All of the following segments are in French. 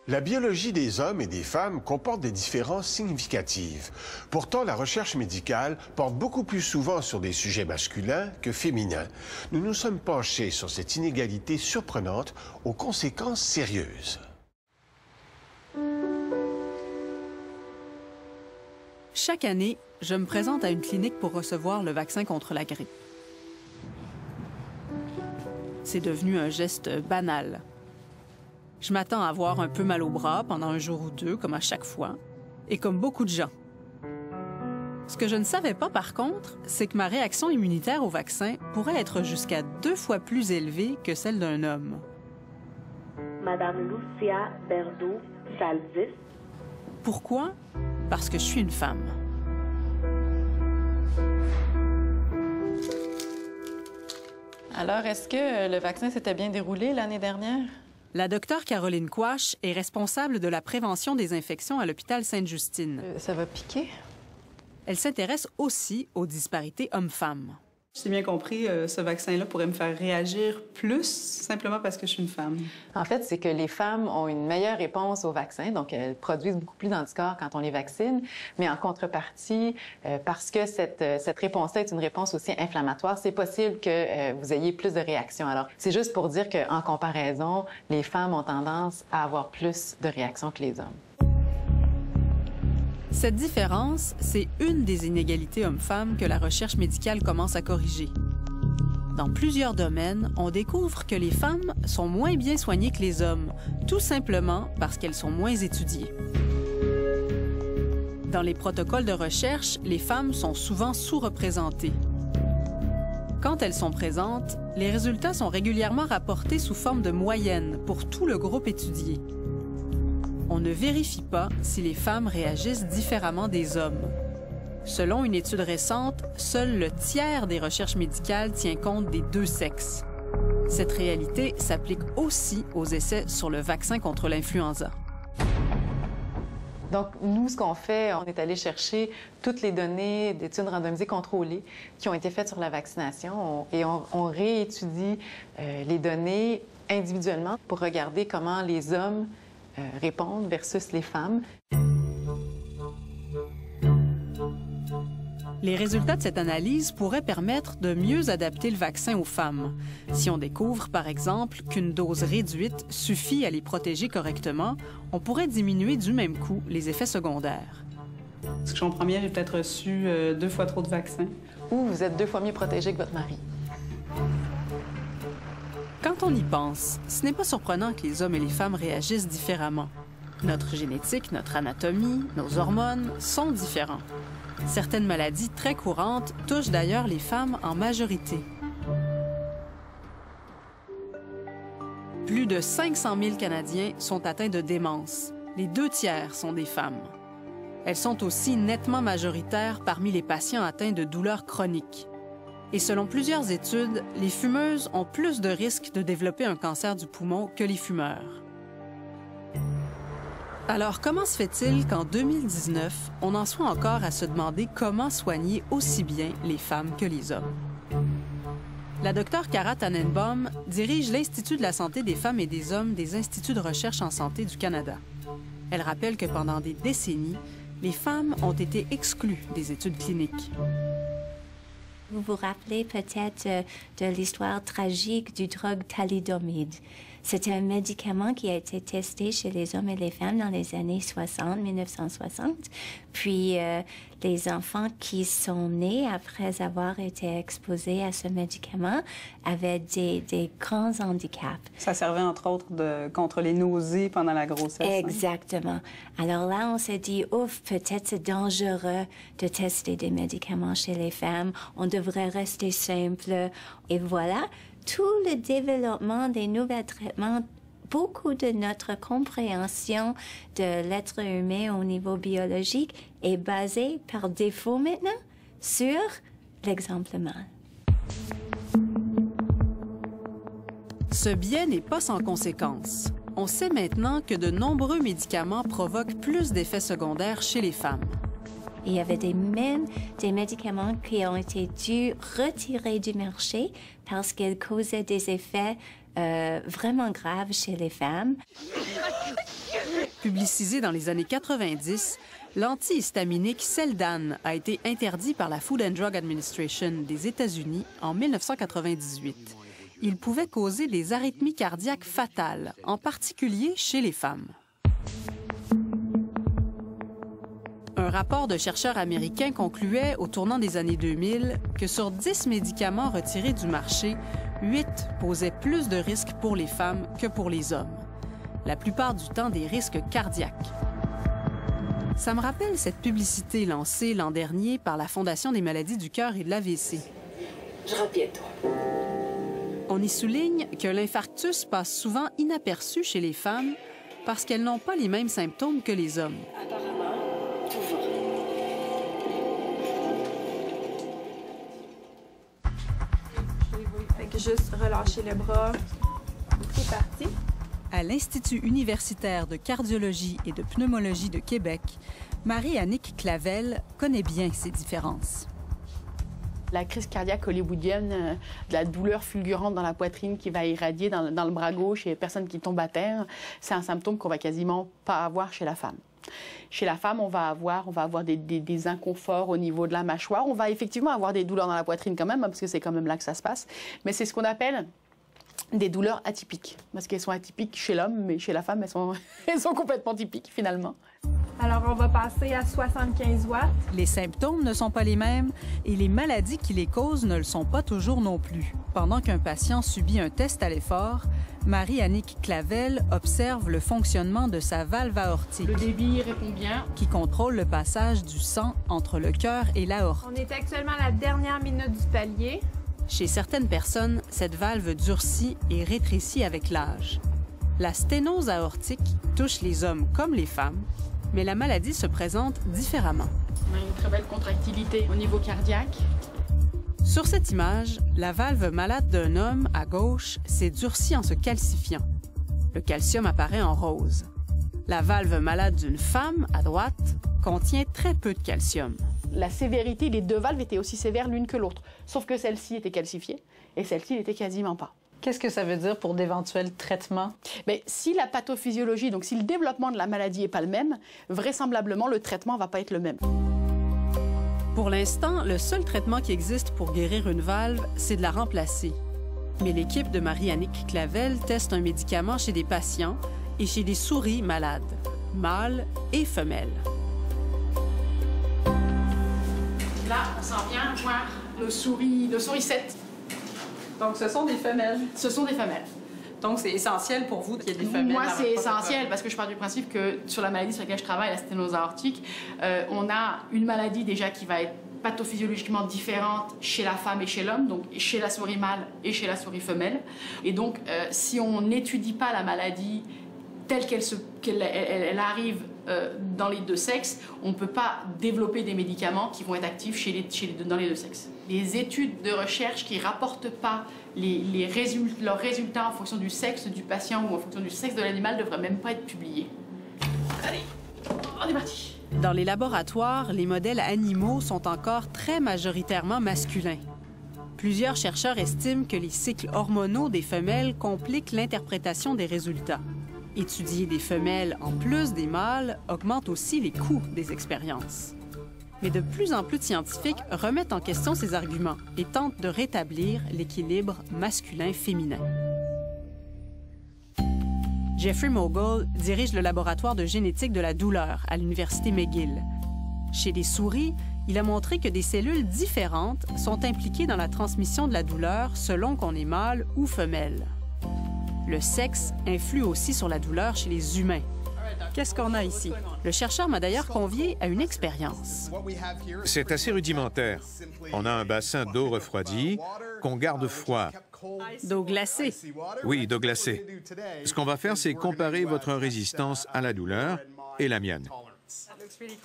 La biologie des hommes et des femmes comporte des différences significatives. Pourtant, la recherche médicale porte beaucoup plus souvent sur des sujets masculins que féminins. Nous nous sommes penchés sur cette inégalité surprenante aux conséquences sérieuses. Chaque année, je me présente à une clinique pour recevoir le vaccin contre la grippe. C'est devenu un geste banal. Je m'attends à avoir un peu mal au bras pendant un jour ou deux, comme à chaque fois, et comme beaucoup de gens. Ce que je ne savais pas, par contre, c'est que ma réaction immunitaire au vaccin pourrait être jusqu'à 2 fois plus élevée que celle d'un homme. Madame Lucia Berdo-Salzis. Pourquoi? Parce que je suis une femme. Alors, est-ce que le vaccin s'était bien déroulé l'année dernière? La docteure Caroline Quash est responsable de la prévention des infections à l'hôpital Sainte-Justine. Ça va piquer? Elle s'intéresse aussi aux disparités hommes-femmes. Si j'ai bien compris, ce vaccin-là pourrait me faire réagir plus simplement parce que je suis une femme. En fait, c'est que les femmes ont une meilleure réponse au vaccin, donc elles produisent beaucoup plus d'anticorps quand on les vaccine. Mais en contrepartie, parce que cette réponse-là est une réponse aussi inflammatoire, c'est possible que vous ayez plus de réactions. Alors, c'est juste pour dire qu'en comparaison, les femmes ont tendance à avoir plus de réactions que les hommes. Cette différence, c'est une des inégalités hommes-femmes que la recherche médicale commence à corriger. Dans plusieurs domaines, on découvre que les femmes sont moins bien soignées que les hommes, tout simplement parce qu'elles sont moins étudiées. Dans les protocoles de recherche, les femmes sont souvent sous-représentées. Quand elles sont présentes, les résultats sont régulièrement rapportés sous forme de moyenne pour tout le groupe étudié. On ne vérifie pas si les femmes réagissent différemment des hommes. Selon une étude récente, seul le tiers des recherches médicales tient compte des 2 sexes. Cette réalité s'applique aussi aux essais sur le vaccin contre l'influenza. Donc, nous, ce qu'on fait, on est allé chercher toutes les données d'études randomisées contrôlées qui ont été faites sur la vaccination et on réétudie les données individuellement pour regarder comment les hommes répondent versus les femmes. Les résultats de cette analyse pourraient permettre de mieux adapter le vaccin aux femmes. Si on découvre, par exemple, qu'une dose réduite suffit à les protéger correctement, on pourrait diminuer du même coup les effets secondaires. Ce que je comprends bien, j'ai peut-être reçu 2 fois trop de vaccins. Ou vous êtes 2 fois mieux protégé que votre mari. Quand on y pense, ce n'est pas surprenant que les hommes et les femmes réagissent différemment. Notre génétique, notre anatomie, nos hormones sont différents. Certaines maladies très courantes touchent d'ailleurs les femmes en majorité. Plus de 500 000 Canadiens sont atteints de démence. Les 2 tiers sont des femmes. Elles sont aussi nettement majoritaires parmi les patients atteints de douleurs chroniques. Et selon plusieurs études, les fumeuses ont plus de risques de développer un cancer du poumon que les fumeurs. Alors, comment se fait-il qu'en 2019, on en soit encore à se demander comment soigner aussi bien les femmes que les hommes? La docteure Cara Tannenbaum dirige l'Institut de la santé des femmes et des hommes des Instituts de recherche en santé du Canada. Elle rappelle que pendant des décennies, les femmes ont été exclues des études cliniques. Vous vous rappelez peut-être de l'histoire tragique du drogue thalidomide. C'est un médicament qui a été testé chez les hommes et les femmes dans les années 60, 1960. Puis les enfants qui sont nés après avoir été exposés à ce médicament avaient des grands handicaps. Ça servait entre autres contre les nausées pendant la grossesse. Exactement. Alors là, on s'est dit, ouf, peut-être c'est dangereux de tester des médicaments chez les femmes. On devrait rester simple. Et voilà, tout le développement des nouveaux traitements, beaucoup de notre compréhension de l'être humain au niveau biologique est basée par défaut maintenant sur l'exemple mâle. Ce biais n'est pas sans conséquence. On sait maintenant que de nombreux médicaments provoquent plus d'effets secondaires chez les femmes. Il y avait même des médicaments qui ont été dû retirer du marché parce qu'ils causaient des effets vraiment graves chez les femmes. Publicisé dans les années 90, l'antihistaminique Seldan a été interdit par la Food and Drug Administration des États-Unis en 1998. Il pouvait causer des arythmies cardiaques fatales, en particulier chez les femmes. Un rapport de chercheurs américains concluait, au tournant des années 2000, que sur 10 médicaments retirés du marché, 8 posaient plus de risques pour les femmes que pour les hommes. La plupart du temps, des risques cardiaques. Ça me rappelle cette publicité lancée l'an dernier par la Fondation des maladies du cœur et de l'AVC. Je rentre bientôt. On y souligne que l'infarctus passe souvent inaperçu chez les femmes parce qu'elles n'ont pas les mêmes symptômes que les hommes. Apparemment, tout va. Fait que juste relâcher le bras. C'est parti. À l'Institut universitaire de cardiologie et de pneumologie de Québec, Marie-Annick Clavel connaît bien ces différences. La crise cardiaque hollywoodienne, de la douleur fulgurante dans la poitrine qui va irradier dans le bras gauche et personne qui tombe à terre, c'est un symptôme qu'on va quasiment pas avoir chez la femme. Chez la femme, on va avoir des inconforts au niveau de la mâchoire. On va effectivement avoir des douleurs dans la poitrine quand même, parce que c'est quand même là que ça se passe. Mais c'est ce qu'on appelle des douleurs atypiques. Parce qu'elles sont atypiques chez l'homme, mais chez la femme, elles sont complètement typiques finalement. Alors, on va passer à 75 watts. Les symptômes ne sont pas les mêmes et les maladies qui les causent ne le sont pas toujours non plus. Pendant qu'un patient subit un test à l'effort, Marie-Annick Clavel observe le fonctionnement de sa valve aortique. Le débit répond bien. Qui contrôle le passage du sang entre le cœur et l'aorte. On est actuellement à la dernière minute du palier. Chez certaines personnes, cette valve durcit et rétrécit avec l'âge. La sténose aortique touche les hommes comme les femmes, mais la maladie se présente différemment. On a une très belle contractilité au niveau cardiaque. Sur cette image, la valve malade d'un homme, à gauche, s'est durcie en se calcifiant. Le calcium apparaît en rose. La valve malade d'une femme, à droite, contient très peu de calcium. La sévérité, les deux valves étaient aussi sévères l'une que l'autre, sauf que celle-ci était calcifiée et celle-ci n'était quasiment pas. Qu'est-ce que ça veut dire pour d'éventuels traitements? Mais si la pathophysiologie, donc si le développement de la maladie n'est pas le même, vraisemblablement, le traitement ne va pas être le même. Pour l'instant, le seul traitement qui existe pour guérir une valve, c'est de la remplacer. Mais l'équipe de Marie-Annick Clavel teste un médicament chez des patients et chez des souris malades, mâles et femelles. Là, on s'en vient voir le souris 7. Donc, ce sont des femelles. Ce sont des femelles. Donc, c'est essentiel pour vous qu'il y ait des femelles. Moi, c'est essentiel parce que je pars du principe que sur la maladie sur laquelle je travaille, la sténose aortique, on a une maladie déjà qui va être pathophysiologiquement différente chez la femme et chez l'homme, donc chez la souris mâle et chez la souris femelle. Et donc, si on n'étudie pas la maladie telle qu'elle arrive dans les deux sexes, on ne peut pas développer des médicaments qui vont être actifs dans les deux sexes. Les études de recherche qui ne rapportent pas leurs résultats en fonction du sexe du patient ou en fonction du sexe de l'animal ne devraient même pas être publiées. Allez, on est parti. Dans les laboratoires, les modèles animaux sont encore très majoritairement masculins. Plusieurs chercheurs estiment que les cycles hormonaux des femelles compliquent l'interprétation des résultats. Étudier des femelles en plus des mâles augmente aussi les coûts des expériences. Mais de plus en plus de scientifiques remettent en question ces arguments et tentent de rétablir l'équilibre masculin-féminin. Jeffrey Mogul dirige le laboratoire de génétique de la douleur à l'Université McGill. Chez les souris, il a montré que des cellules différentes sont impliquées dans la transmission de la douleur selon qu'on est mâle ou femelle. Le sexe influe aussi sur la douleur chez les humains. Qu'est-ce qu'on a ici? Le chercheur m'a d'ailleurs convié à une expérience. C'est assez rudimentaire. On a un bassin d'eau refroidie qu'on garde froid. D'eau glacée? Oui, d'eau glacée. Ce qu'on va faire, c'est comparer votre résistance à la douleur et la mienne.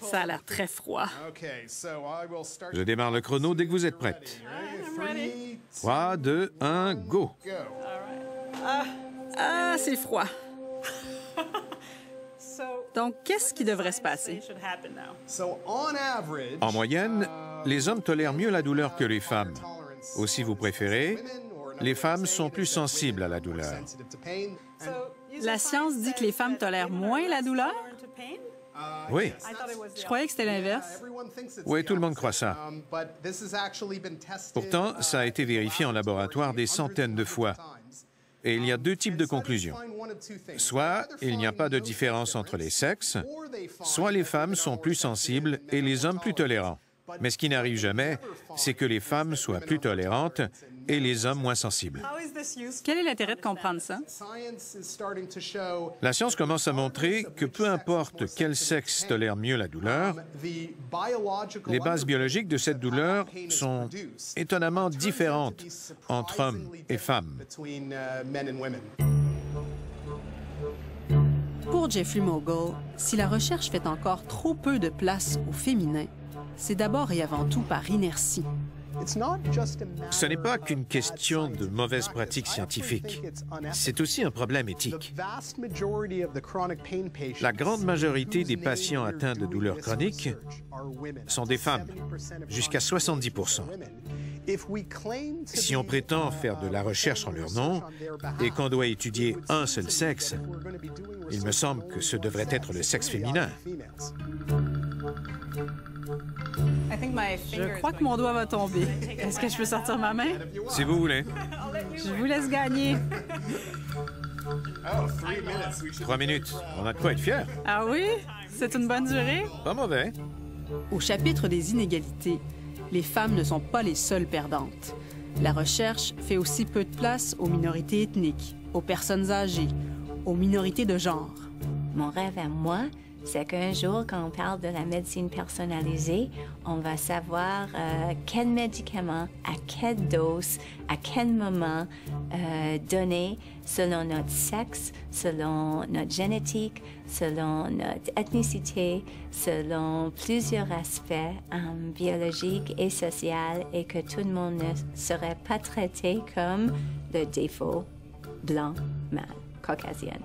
Ça a l'air très froid. Je démarre le chrono dès que vous êtes prête. 3, 2, 1, go! Ah, c'est froid. Donc, qu'est-ce qui devrait se passer? En moyenne, les hommes tolèrent mieux la douleur que les femmes. Ou si vous préférez, les femmes sont plus sensibles à la douleur. La science dit que les femmes tolèrent moins la douleur? Oui. Je croyais que c'était l'inverse. Oui, tout le monde croit ça. Pourtant, ça a été vérifié en laboratoire des centaines de fois. Et il y a deux types de conclusions. Soit il n'y a pas de différence entre les sexes, soit les femmes sont plus sensibles et les hommes plus tolérants. Mais ce qui n'arrive jamais, c'est que les femmes soient plus tolérantes et les hommes moins sensibles. Quel est l'intérêt de comprendre ça? La science commence à montrer que peu importe quel sexe tolère mieux la douleur, les bases biologiques de cette douleur sont étonnamment différentes entre hommes et femmes. Pour Jeffrey Mogul, si la recherche fait encore trop peu de place au féminin, c'est d'abord et avant tout par inertie. Ce n'est pas qu'une question de mauvaise pratique scientifique. C'est aussi un problème éthique. La grande majorité des patients atteints de douleurs chroniques sont des femmes, jusqu'à 70%. Si on prétend faire de la recherche en leur nom et qu'on doit étudier un seul sexe, il me semble que ce devrait être le sexe féminin. Je crois que mon doigt va tomber. Est-ce que je peux sortir ma main? Si vous voulez. Je vous laisse gagner. 3 minutes. On a de quoi être fiers. Ah oui? C'est une bonne durée? Pas mauvais. Au chapitre des inégalités, les femmes ne sont pas les seules perdantes. La recherche fait aussi peu de place aux minorités ethniques, aux personnes âgées, aux minorités de genre. Mon rêve à moi, c'est qu'un jour, quand on parle de la médecine personnalisée, on va savoir quel médicament, à quelle dose, à quel moment donner selon notre sexe, selon notre génétique, selon notre ethnicité, selon plusieurs aspects biologiques et sociaux, et que tout le monde ne serait pas traité comme le défaut blanc, mâle, caucasienne.